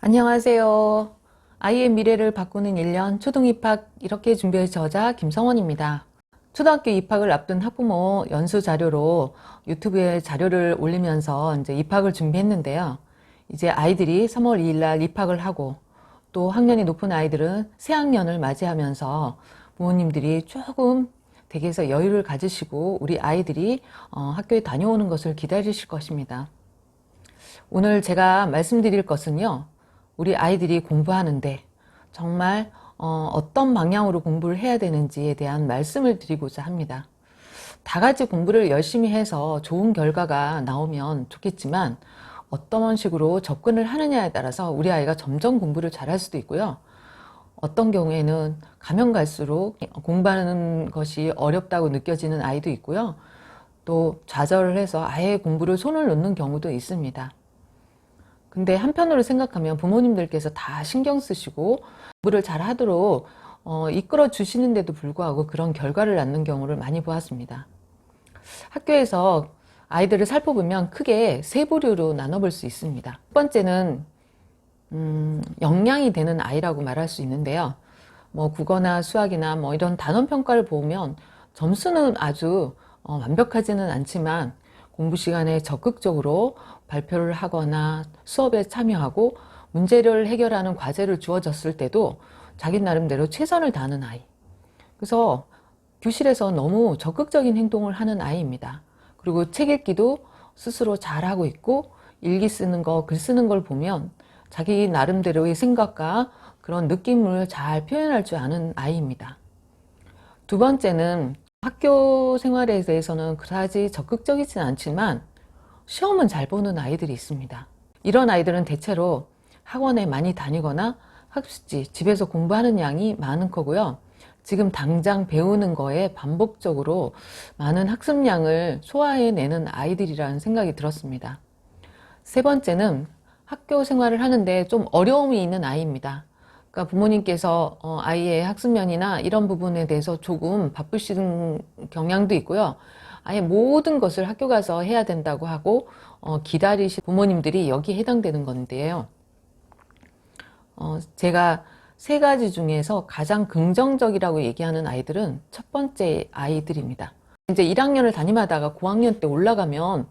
안녕하세요. 아이의 미래를 바꾸는 1년 초등입학 이렇게 준비해 저자 김성원입니다. 초등학교 입학을 앞둔 학부모 연수 자료로 유튜브에 자료를 올리면서 이제 입학을 준비했는데요. 이제 아이들이 3월 2일 날 입학을 하고 또 학년이 높은 아이들은 새학년을 맞이하면서 부모님들이 조금 댁에서 여유를 가지시고 우리 아이들이 학교에 다녀오는 것을 기다리실 것입니다. 오늘 제가 말씀드릴 것은요. 우리 아이들이 공부하는데 정말 어떤 방향으로 공부를 해야 되는지에 대한 말씀을 드리고자 합니다. 다 같이 공부를 열심히 해서 좋은 결과가 나오면 좋겠지만 어떤 식으로 접근을 하느냐에 따라서 우리 아이가 점점 공부를 잘할 수도 있고요. 어떤 경우에는 가면 갈수록 공부하는 것이 어렵다고 느껴지는 아이도 있고요. 또 좌절을 해서 아예 공부를 손을 놓는 경우도 있습니다. 근데 한편으로 생각하면 부모님들께서 다 신경 쓰시고 공부를 잘 하도록 이끌어 주시는데도 불구하고 그런 결과를 낳는 경우를 많이 보았습니다. 학교에서 아이들을 살펴보면 크게 세 부류로 나눠볼 수 있습니다. 첫 번째는 역량이 되는 아이라고 말할 수 있는데요. 뭐 국어나 수학이나 뭐 이런 단원 평가를 보면 점수는 아주 완벽하지는 않지만 공부 시간에 적극적으로 발표를 하거나 수업에 참여하고 문제를 해결하는 과제를 주어졌을 때도 자기 나름대로 최선을 다하는 아이. 그래서 교실에서 너무 적극적인 행동을 하는 아이입니다. 그리고 책 읽기도 스스로 잘하고 있고 일기 쓰는 거, 글 쓰는 걸 보면 자기 나름대로의 생각과 그런 느낌을 잘 표현할 줄 아는 아이입니다. 두 번째는 학교 생활에 대해서는 그다지 적극적이진 않지만 시험은 잘 보는 아이들이 있습니다. 이런 아이들은 대체로 학원에 많이 다니거나 학습지, 집에서 공부하는 양이 많은 거고요. 지금 당장 배우는 거에 반복적으로 많은 학습량을 소화해내는 아이들이라는 생각이 들었습니다. 세 번째는 학교 생활을 하는데 좀 어려움이 있는 아이입니다. 그러니까 부모님께서 아이의 학습면이나 이런 부분에 대해서 조금 바쁘신 경향도 있고요. 아예 모든 것을 학교 가서 해야 된다고 하고 기다리신 부모님들이 여기에 해당되는 건데요. 제가 세 가지 중에서 가장 긍정적이라고 얘기하는 아이들은 첫 번째 아이들입니다. 이제 1학년을 담임하다가 고학년 때 올라가면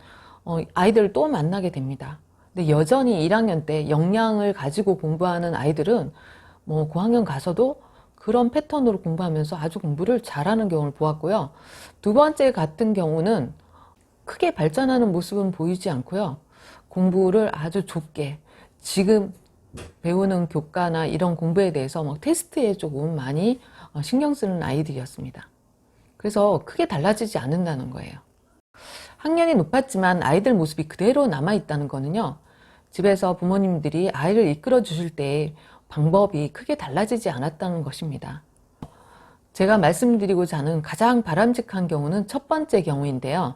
아이들을 또 만나게 됩니다. 근데 여전히 1학년 때 역량을 가지고 공부하는 아이들은 뭐 고학년 가서도 그런 패턴으로 공부하면서 아주 공부를 잘하는 경우를 보았고요. 두 번째 같은 경우는 크게 발전하는 모습은 보이지 않고요. 공부를 아주 좁게 지금 배우는 교과나 이런 공부에 대해서 막 테스트에 조금 많이 신경 쓰는 아이들이었습니다. 그래서 크게 달라지지 않는다는 거예요. 학년이 높았지만 아이들 모습이 그대로 남아있다는 거는요. 집에서 부모님들이 아이를 이끌어 주실 때 방법이 크게 달라지지 않았다는 것입니다. 제가 말씀드리고자 하는 가장 바람직한 경우는 첫 번째 경우인데요.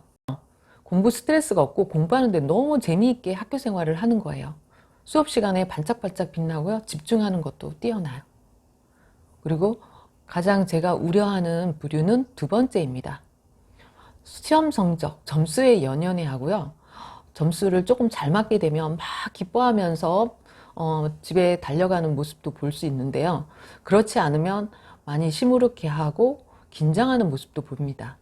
공부 스트레스가 없고 공부하는데 너무 재미있게 학교 생활을 하는 거예요. 수업 시간에 반짝반짝 빛나고요. 집중하는 것도 뛰어나요. 그리고 가장 제가 우려하는 부류는 두 번째입니다. 시험 성적, 점수에 연연해 하고요. 점수를 조금 잘 맞게 되면 막 기뻐하면서 집에 달려가는 모습도 볼 수 있는데요. 그렇지 않으면 많이 시무룩해 하고 긴장하는 모습도 봅니다.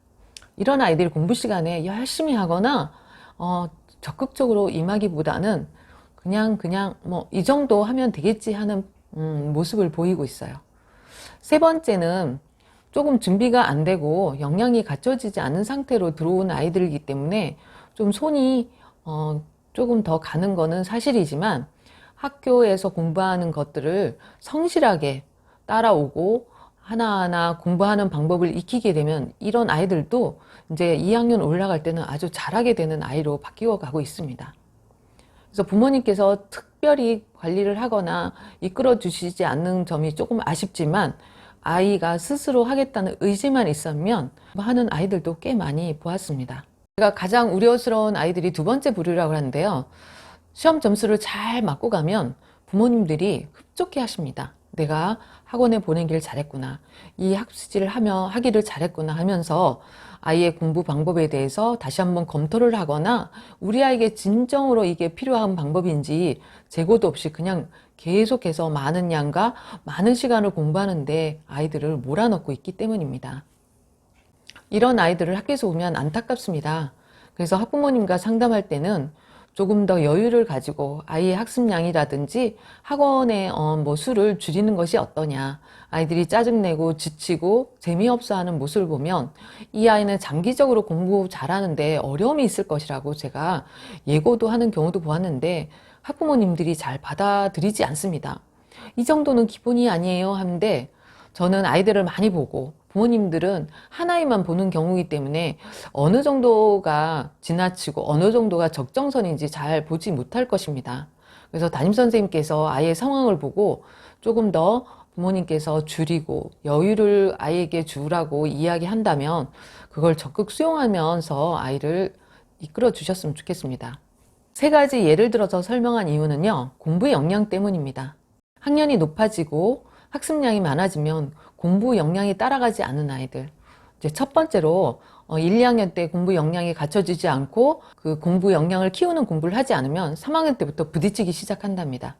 이런 아이들이 공부 시간에 열심히 하거나 적극적으로 임하기보다는 그냥 뭐 이 정도 하면 되겠지 하는 모습을 보이고 있어요. 세 번째는 조금 준비가 안 되고 역량이 갖춰지지 않은 상태로 들어온 아이들이기 때문에 좀 손이 조금 더 가는 거는 사실이지만 학교에서 공부하는 것들을 성실하게 따라오고 하나하나 공부하는 방법을 익히게 되면 이런 아이들도 이제 2학년 올라갈 때는 아주 잘하게 되는 아이로 바뀌어 가고 있습니다. 그래서 부모님께서 특별히 관리를 하거나 이끌어 주시지 않는 점이 조금 아쉽지만 아이가 스스로 하겠다는 의지만 있으면 하는 아이들도 꽤 많이 보았습니다. 제가 가장 우려스러운 아이들이 두 번째 부류라고 하는데요. 시험 점수를 잘 맞고 가면 부모님들이 흡족해 하십니다. 내가 학원에 보내기를 잘했구나. 이 학습지를 하기를 잘했구나 하면서 아이의 공부 방법에 대해서 다시 한번 검토를 하거나 우리 아이에게 진정으로 이게 필요한 방법인지 재고도 없이 그냥 계속해서 많은 양과 많은 시간을 공부하는데 아이들을 몰아넣고 있기 때문입니다. 이런 아이들을 학교에서 보면 안타깝습니다. 그래서 학부모님과 상담할 때는 조금 더 여유를 가지고 아이의 학습량이라든지 학원의 수를 줄이는 것이 어떠냐. 아이들이 짜증내고 지치고 재미없어 하는 모습을 보면 이 아이는 장기적으로 공부 잘하는데 어려움이 있을 것이라고 제가 예고도 하는 경우도 보았는데 학부모님들이 잘 받아들이지 않습니다. 이 정도는 기본이 아니에요 하는데 저는 아이들을 많이 보고 부모님들은 한 아이만 보는 경우이기 때문에 어느 정도가 지나치고 어느 정도가 적정선인지 잘 보지 못할 것입니다. 그래서 담임선생님께서 아이의 상황을 보고 조금 더 부모님께서 줄이고 여유를 아이에게 주라고 이야기한다면 그걸 적극 수용하면서 아이를 이끌어 주셨으면 좋겠습니다. 3가지 예를 들어서 설명한 이유는요, 공부 역량 때문입니다. 학년이 높아지고 학습량이 많아지면 공부 역량이 따라가지 않은 아이들. 이제 첫 번째로 1, 2학년 때 공부 역량이 갖춰지지 않고 그 공부 역량을 키우는 공부를 하지 않으면 3학년 때부터 부딪히기 시작한답니다.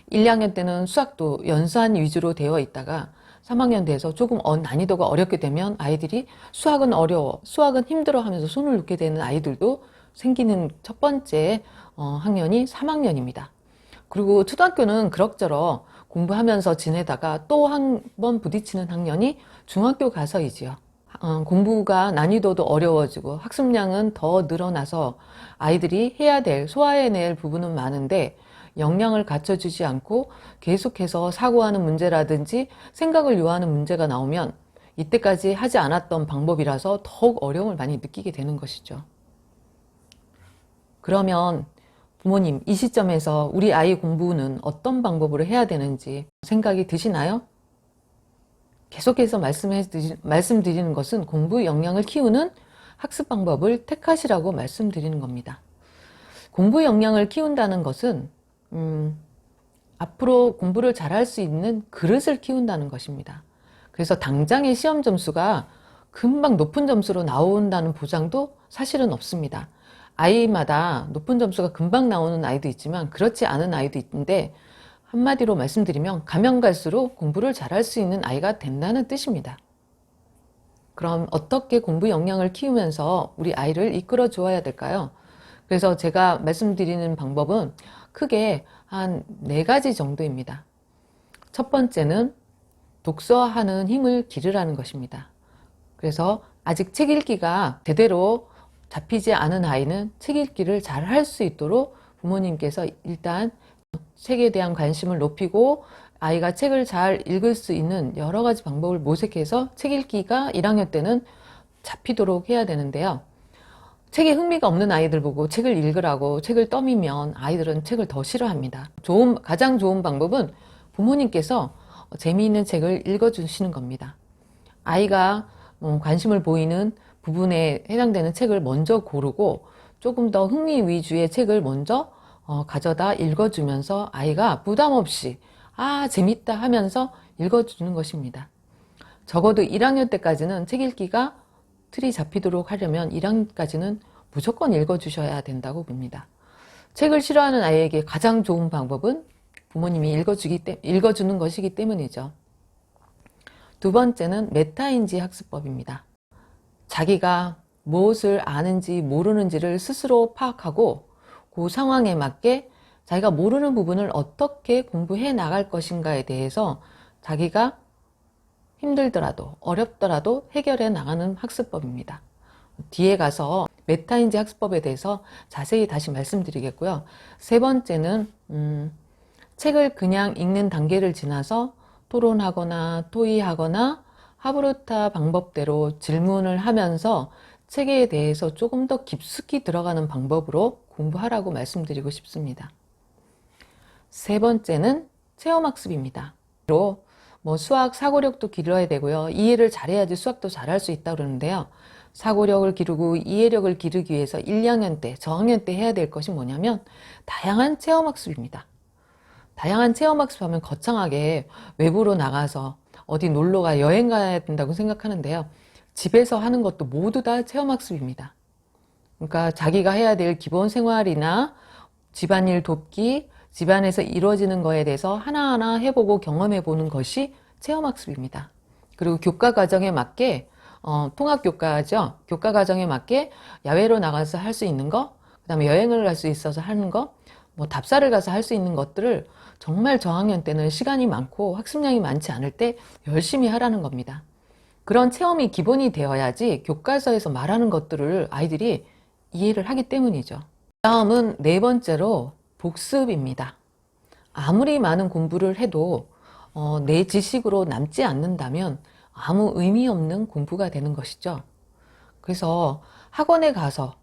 1, 2학년 때는 수학도 연산 위주로 되어 있다가 3학년 돼서 조금 난이도가 어렵게 되면 아이들이 수학은 어려워, 수학은 힘들어 하면서 손을 놓게 되는 아이들도 생기는 첫 번째 학년이 3학년입니다. 그리고 초등학교는 그럭저럭 공부하면서 지내다가 또 한 번 부딪히는 학년이 중학교 가서이지요. 공부가 난이도도 어려워지고 학습량은 더 늘어나서 아이들이 해야 될, 소화해낼 부분은 많은데 역량을 갖춰주지 않고 계속해서 사고하는 문제라든지 생각을 요하는 문제가 나오면 이때까지 하지 않았던 방법이라서 더욱 어려움을 많이 느끼게 되는 것이죠. 그러면 부모님, 이 시점에서 우리 아이 공부는 어떤 방법으로 해야 되는지 생각이 드시나요? 계속해서 말씀드리는 것은 공부 역량을 키우는 학습 방법을 택하시라고 말씀드리는 겁니다. 공부 역량을 키운다는 것은 앞으로 공부를 잘할 수 있는 그릇을 키운다는 것입니다. 그래서 당장의 시험 점수가 금방 높은 점수로 나온다는 보장도 사실은 없습니다. 아이마다 높은 점수가 금방 나오는 아이도 있지만 그렇지 않은 아이도 있는데 한마디로 말씀드리면 가면 갈수록 공부를 잘할 수 있는 아이가 된다는 뜻입니다. 그럼 어떻게 공부 역량을 키우면서 우리 아이를 이끌어 주어야 될까요? 그래서 제가 말씀드리는 방법은 크게 한 4가지 정도입니다. 첫 번째는 독서하는 힘을 기르라는 것입니다. 그래서 아직 책 읽기가 제대로 잡히지 않은 아이는 책 읽기를 잘 할 수 있도록 부모님께서 일단 책에 대한 관심을 높이고 아이가 책을 잘 읽을 수 있는 여러 가지 방법을 모색해서 책 읽기가 1학년 때는 잡히도록 해야 되는데요. 책에 흥미가 없는 아이들 보고 책을 읽으라고 책을 떠미면 아이들은 책을 더 싫어합니다. 가장 좋은 방법은 부모님께서 재미있는 책을 읽어주시는 겁니다. 아이가 관심을 보이는 부분에 해당되는 책을 먼저 고르고 조금 더 흥미 위주의 책을 먼저 가져다 읽어주면서 아이가 부담 없이 재밌다 하면서 읽어주는 것입니다. 적어도 1학년 때까지는 책 읽기가 틀이 잡히도록 하려면 1학년까지는 무조건 읽어주셔야 된다고 봅니다. 책을 싫어하는 아이에게 가장 좋은 방법은 부모님이 읽어주는 것이기 때문이죠. 두 번째는 메타인지 학습법입니다. 자기가 무엇을 아는지 모르는지를 스스로 파악하고 그 상황에 맞게 자기가 모르는 부분을 어떻게 공부해 나갈 것인가에 대해서 자기가 힘들더라도 어렵더라도 해결해 나가는 학습법입니다. 뒤에 가서 메타인지 학습법에 대해서 자세히 다시 말씀드리겠고요. 세 번째는 책을 그냥 읽는 단계를 지나서 토론하거나 토의하거나 하브루타 방법대로 질문을 하면서 책에 대해서 조금 더 깊숙이 들어가는 방법으로 공부하라고 말씀드리고 싶습니다. 세 번째는 체험학습입니다. 수학 사고력도 기르어야 되고요. 이해를 잘해야지 수학도 잘할 수 있다고 그러는데요. 사고력을 기르고 이해력을 기르기 위해서 1, 2학년 때, 저학년 때 해야 될 것이 뭐냐면 다양한 체험학습입니다. 다양한 체험학습하면 거창하게 외부로 나가서 어디 놀러가 여행 가야 된다고 생각하는데요. 집에서 하는 것도 모두 다 체험학습입니다. 그러니까 자기가 해야 될 기본 생활이나 집안일 돕기, 집안에서 이루어지는 거에 대해서 하나하나 해보고 경험해보는 것이 체험학습입니다. 그리고 교과 과정에 맞게 통합교과죠. 교과 과정에 맞게 야외로 나가서 할 수 있는 거, 그 다음에 여행을 갈 수 있어서 하는 거, 뭐 답사를 가서 할 수 있는 것들을 정말 저학년 때는 시간이 많고 학습량이 많지 않을 때 열심히 하라는 겁니다. 그런 체험이 기본이 되어야지 교과서에서 말하는 것들을 아이들이 이해를 하기 때문이죠. 다음은 네 번째로 복습입니다. 아무리 많은 공부를 해도 내 지식으로 남지 않는다면 아무 의미 없는 공부가 되는 것이죠. 그래서 학원에 가서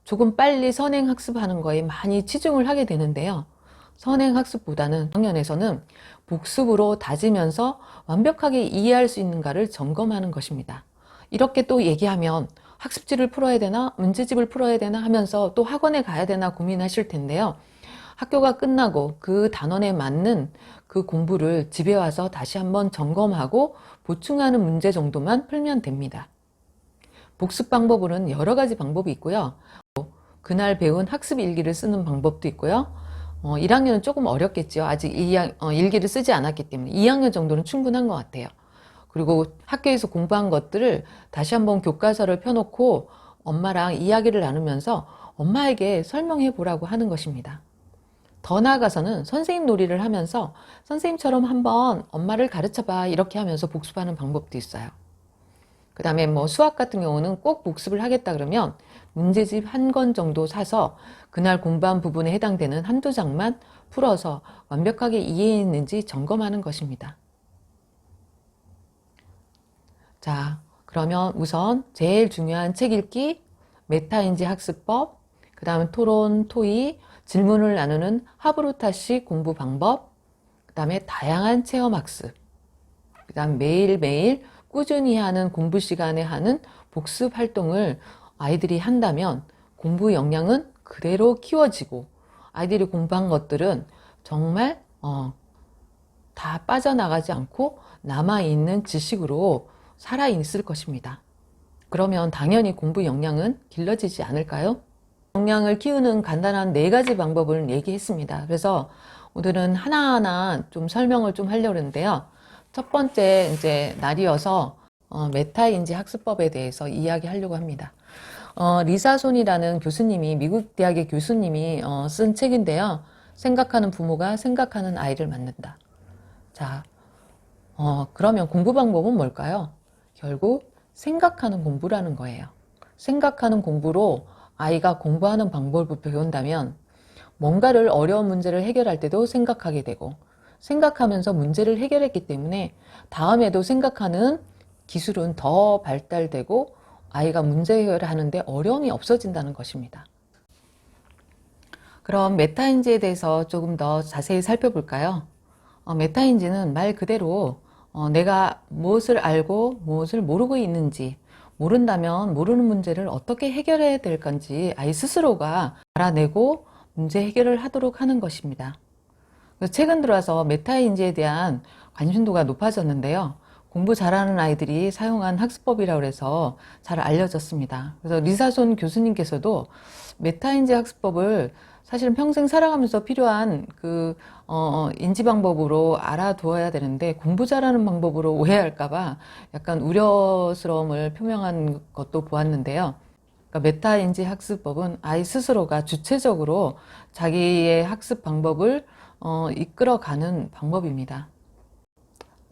조금 빨리 선행학습하는 거에 많이 치중을 하게 되는데요. 선행학습보다는 학년에서는 복습으로 다지면서 완벽하게 이해할 수 있는가를 점검하는 것입니다. 이렇게 또 얘기하면 학습지를 풀어야 되나 문제집을 풀어야 되나 하면서 또 학원에 가야 되나 고민하실 텐데요. 학교가 끝나고 그 단원에 맞는 그 공부를 집에 와서 다시 한번 점검하고 보충하는 문제 정도만 풀면 됩니다. 복습 방법으로는 여러 가지 방법이 있고요. 그날 배운 학습 일기를 쓰는 방법도 있고요. 1학년은 조금 어렵겠죠. 아직 일기를 쓰지 않았기 때문에 2학년 정도는 충분한 것 같아요. 그리고 학교에서 공부한 것들을 다시 한번 교과서를 펴놓고 엄마랑 이야기를 나누면서 엄마에게 설명해 보라고 하는 것입니다. 더 나아가서는 선생님 놀이를 하면서 선생님처럼 한번 엄마를 가르쳐봐 이렇게 하면서 복습하는 방법도 있어요. 그 다음에 뭐 수학 같은 경우는 꼭 복습을 하겠다 그러면 문제집 한 권 정도 사서 그날 공부한 부분에 해당되는 한두 장만 풀어서 완벽하게 이해했는지 점검하는 것입니다. 자, 그러면 우선 제일 중요한 책 읽기, 메타인지 학습법, 그 다음에 토론, 토의, 질문을 나누는 하브루타식 공부 방법, 그 다음에 다양한 체험학습, 그 다음 매일매일 꾸준히 하는 공부 시간에 하는 복습 활동을 아이들이 한다면 공부 역량은 그대로 키워지고 아이들이 공부한 것들은 정말 다 빠져나가지 않고 남아있는 지식으로 살아있을 것입니다. 그러면 당연히 공부 역량은 길러지지 않을까요? 역량을 키우는 간단한 4가지 방법을 얘기했습니다. 그래서 오늘은 하나하나 좀 설명을 좀 하려고 하는데요. 첫 번째 이제 날이어서 메타인지 학습법에 대해서 이야기하려고 합니다. 리사손이라는 교수님이 미국 대학의 교수님이 쓴 책인데요. 생각하는 부모가 생각하는 아이를 만든다. 자, 그러면 공부 방법은 뭘까요? 결국 생각하는 공부라는 거예요. 생각하는 공부로 아이가 공부하는 방법을 배운다면 뭔가를 어려운 문제를 해결할 때도 생각하게 되고 생각하면서 문제를 해결했기 때문에 다음에도 생각하는 기술은 더 발달되고 아이가 문제 해결을 하는데 어려움이 없어진다는 것입니다. 그럼 메타인지에 대해서 조금 더 자세히 살펴볼까요? 메타인지는 말 그대로 내가 무엇을 알고 무엇을 모르고 있는지 모른다면 모르는 문제를 어떻게 해결해야 될 건지 아이 스스로가 알아내고 문제 해결을 하도록 하는 것입니다. 최근 들어서 메타인지에 대한 관심도가 높아졌는데요. 공부 잘하는 아이들이 사용한 학습법이라고 해서 잘 알려졌습니다. 그래서 리사손 교수님께서도 메타인지 학습법을 사실은 평생 살아가면서 필요한 인지 방법으로 알아두어야 되는데 공부 잘하는 방법으로 오해할까봐 약간 우려스러움을 표명한 것도 보았는데요. 그러니까 메타인지 학습법은 아이 스스로가 주체적으로 자기의 학습 방법을 이끌어가는 방법입니다.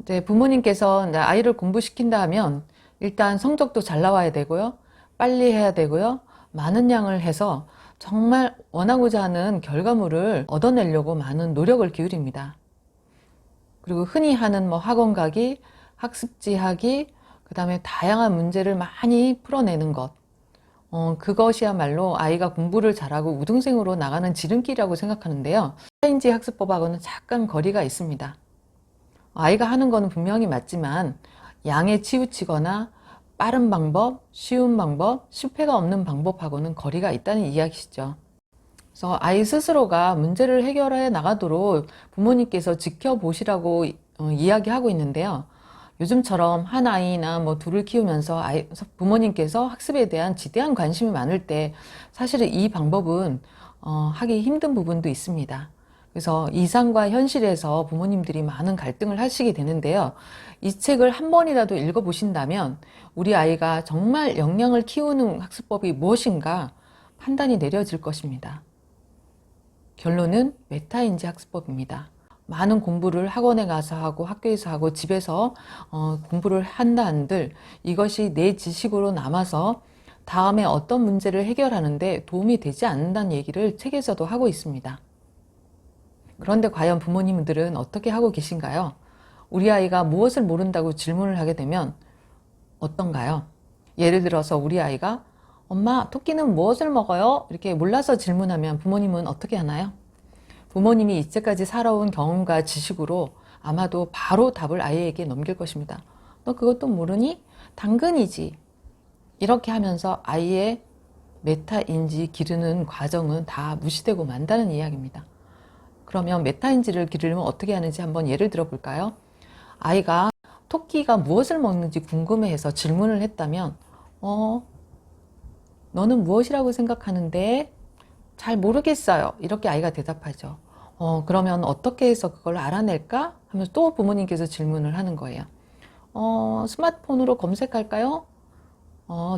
이제 부모님께서 아이를 공부시킨다 하면 일단 성적도 잘 나와야 되고요. 빨리 해야 되고요. 많은 양을 해서 정말 원하고자 하는 결과물을 얻어내려고 많은 노력을 기울입니다. 그리고 흔히 하는 뭐 학원 가기, 학습지 하기, 그 다음에 다양한 문제를 많이 풀어내는 것. 그것이야말로 아이가 공부를 잘하고 우등생으로 나가는 지름길이라고 생각하는데요. 메타인지 학습법하고는 약간 거리가 있습니다. 아이가 하는 거는 분명히 맞지만 양에 치우치거나 빠른 방법, 쉬운 방법, 실패가 없는 방법하고는 거리가 있다는 이야기시죠. 그래서 아이 스스로가 문제를 해결해 나가도록 부모님께서 지켜보시라고 이야기하고 있는데요. 요즘처럼 한 아이나 뭐 둘을 키우면서 부모님께서 학습에 대한 지대한 관심이 많을 때 사실은 이 방법은 하기 힘든 부분도 있습니다. 그래서 이상과 현실에서 부모님들이 많은 갈등을 하시게 되는데요. 이 책을 한 번이라도 읽어보신다면 우리 아이가 정말 역량을 키우는 학습법이 무엇인가 판단이 내려질 것입니다. 결론은 메타인지 학습법입니다. 많은 공부를 학원에 가서 하고 학교에서 하고 집에서 공부를 한다 한들 이것이 내 지식으로 남아서 다음에 어떤 문제를 해결하는데 도움이 되지 않는다는 얘기를 책에서도 하고 있습니다. 그런데 과연 부모님들은 어떻게 하고 계신가요? 우리 아이가 무엇을 모른다고 질문을 하게 되면 어떤가요? 예를 들어서 우리 아이가 엄마, 토끼는 무엇을 먹어요? 이렇게 몰라서 질문하면 부모님은 어떻게 하나요? 부모님이 이제까지 살아온 경험과 지식으로 아마도 바로 답을 아이에게 넘길 것입니다. 너 그것도 모르니? 당근이지. 이렇게 하면서 아이의 메타인지 기르는 과정은 다 무시되고 만다는 이야기입니다. 그러면 메타인지를 기르려면 어떻게 하는지 한번 예를 들어 볼까요? 아이가 토끼가 무엇을 먹는지 궁금해해서 질문을 했다면 너는 무엇이라고 생각하는데? 잘 모르겠어요. 이렇게 아이가 대답하죠. 그러면 어떻게 해서 그걸 알아낼까? 하면서 또 부모님께서 질문을 하는 거예요. 스마트폰으로 검색할까요?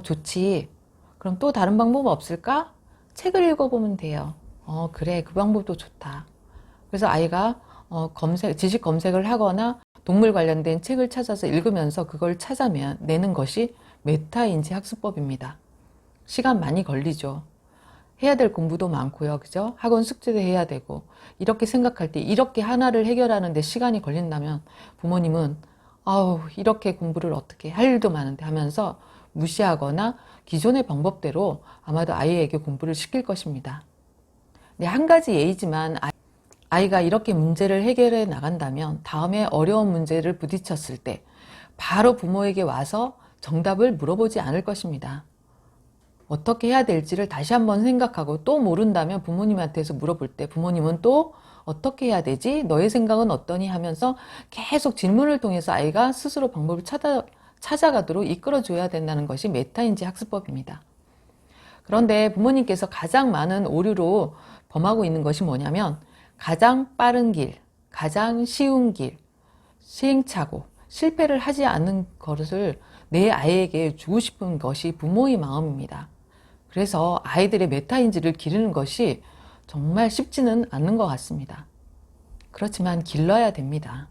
좋지. 그럼 또 다른 방법 없을까? 책을 읽어보면 돼요. 그래. 그 방법도 좋다. 그래서 아이가 지식 검색을 하거나 동물 관련된 책을 찾아서 읽으면서 그걸 찾아내는 것이 메타인지 학습법입니다. 시간 많이 걸리죠. 해야 될 공부도 많고요. 그죠? 학원 숙제도 해야 되고. 이렇게 생각할 때 이렇게 하나를 해결하는데 시간이 걸린다면 부모님은 아우, 이렇게 공부를 어떻게 할 일도 많은데 하면서 무시하거나 기존의 방법대로 아마도 아이에게 공부를 시킬 것입니다. 네, 한 가지 예이지만 아이가 이렇게 문제를 해결해 나간다면 다음에 어려운 문제를 부딪혔을 때 바로 부모에게 와서 정답을 물어보지 않을 것입니다. 어떻게 해야 될지를 다시 한번 생각하고 또 모른다면 부모님한테서 물어볼 때 부모님은 또 어떻게 해야 되지? 너의 생각은 어떠니? 하면서 계속 질문을 통해서 아이가 스스로 방법을 찾아가도록 이끌어줘야 된다는 것이 메타인지 학습법입니다. 그런데 부모님께서 가장 많은 오류로 범하고 있는 것이 뭐냐면 가장 빠른 길, 가장 쉬운 길, 시행착오, 실패를 하지 않는 것을 내 아이에게 주고 싶은 것이 부모의 마음입니다. 그래서 아이들의 메타인지를 기르는 것이 정말 쉽지는 않는 것 같습니다. 그렇지만 길러야 됩니다.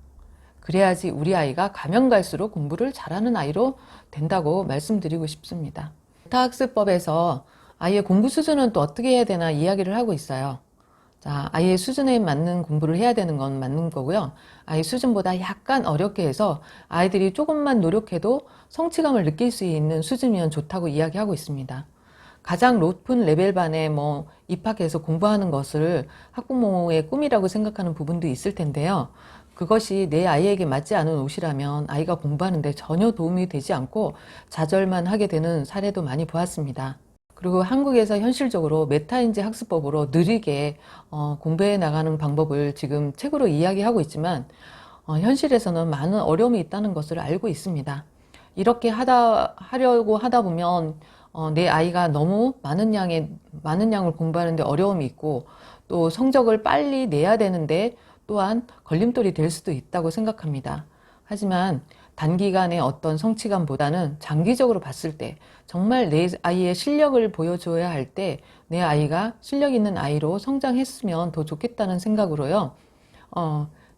그래야지 우리 아이가 가면 갈수록 공부를 잘하는 아이로 된다고 말씀드리고 싶습니다. 메타학습법에서 아이의 공부 수준은 또 어떻게 해야 되나 이야기를 하고 있어요. 자, 아이의 수준에 맞는 공부를 해야 되는 건 맞는 거고요. 아이 수준보다 약간 어렵게 해서 아이들이 조금만 노력해도 성취감을 느낄 수 있는 수준이면 좋다고 이야기하고 있습니다. 가장 높은 레벨반에 입학해서 공부하는 것을 학부모의 꿈이라고 생각하는 부분도 있을 텐데요. 그것이 내 아이에게 맞지 않은 옷이라면 아이가 공부하는데 전혀 도움이 되지 않고 좌절만 하게 되는 사례도 많이 보았습니다. 그리고 한국에서 현실적으로 메타인지 학습법으로 느리게 공부해 나가는 방법을 지금 책으로 이야기하고 있지만 현실에서는 많은 어려움이 있다는 것을 알고 있습니다. 이렇게 하려고 하다 보면 내 아이가 너무 많은 양을 공부하는데 어려움이 있고 또 성적을 빨리 내야 되는데 또한 걸림돌이 될 수도 있다고 생각합니다. 하지만 단기간의 어떤 성취감보다는 장기적으로 봤을 때 정말 내 아이의 실력을 보여줘야 할 때 내 아이가 실력 있는 아이로 성장했으면 더 좋겠다는 생각으로요.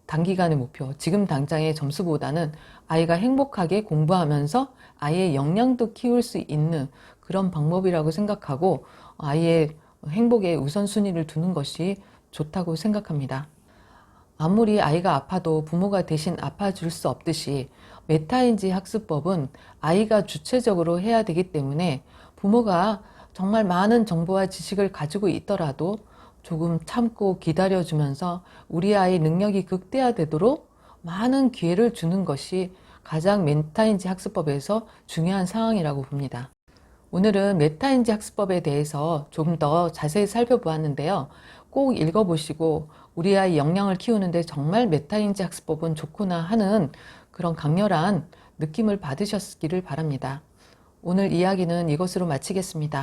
단기간의 목표, 지금 당장의 점수보다는 아이가 행복하게 공부하면서 아이의 역량도 키울 수 있는 그런 방법이라고 생각하고 아이의 행복에 우선순위를 두는 것이 좋다고 생각합니다. 아무리 아이가 아파도 부모가 대신 아파줄 수 없듯이 메타인지 학습법은 아이가 주체적으로 해야 되기 때문에 부모가 정말 많은 정보와 지식을 가지고 있더라도 조금 참고 기다려주면서 우리 아이 능력이 극대화되도록 많은 기회를 주는 것이 가장 메타인지 학습법에서 중요한 상황이라고 봅니다. 오늘은 메타인지 학습법에 대해서 좀 더 자세히 살펴보았는데요. 꼭 읽어보시고 우리 아이 역량을 키우는데 정말 메타인지 학습법은 좋구나 하는 그런 강렬한 느낌을 받으셨기를 바랍니다. 오늘 이야기는 이것으로 마치겠습니다.